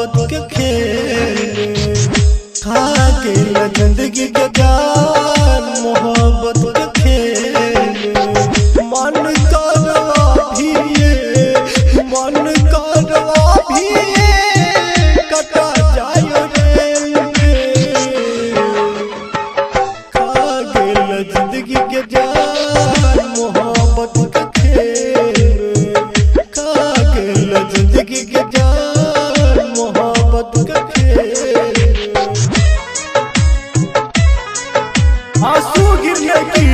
मोहब्बत के खेल खा गेल जिंदगी के जान मोहब्बत के खेल मन करवा भी मन करवा भी कटा जायो रे खा गेल जिंदगी के जान मोहब्बत के खेल खा गेल जिंदगी के जान मोहब्बत के खेल। आंसू गिरने की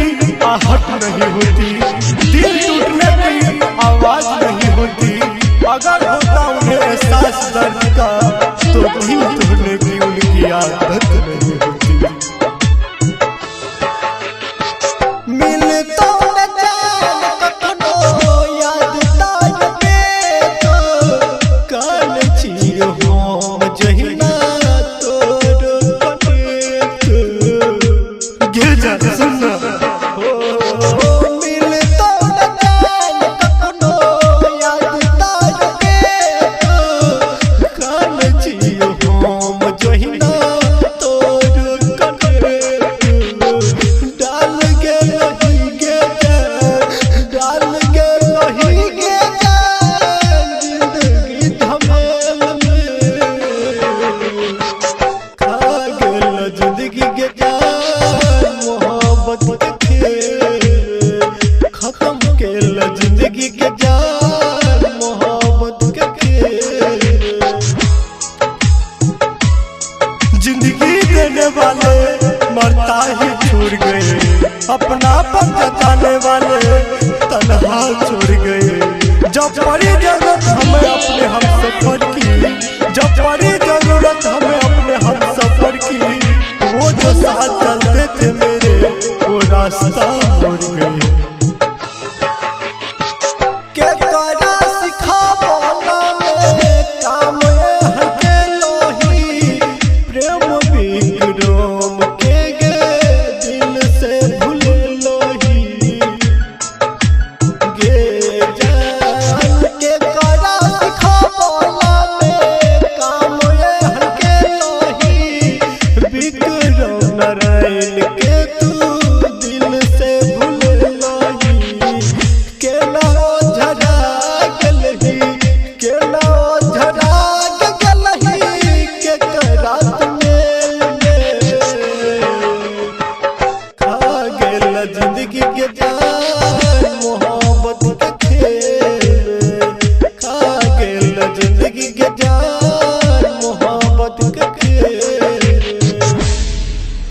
आहट नहीं होती, दिल टूटने की आवाज नहीं होती, अगर होता उन्हें एहसास दर्द का तो दिल तोड़ने की उनकी आदत नहीं होती। मिलता न जान कखनो याद ताज पे तो कान छियो हम जहिना तोर कटे गिर जा सुनना मिलता न जान कखनो याद ताज पे तो कान छियो हम जहिना तोर कटे डाल के रही गे डाल के रही गे जिंदगी धमेल में खा गेल जिंदगी के जान मोहब्बत के खेल खत्म केल जिंदगी के जान मोहब्बत के खेल। जिंदगी देने वाले मरता ही छोड़ गए, अपना पन जताने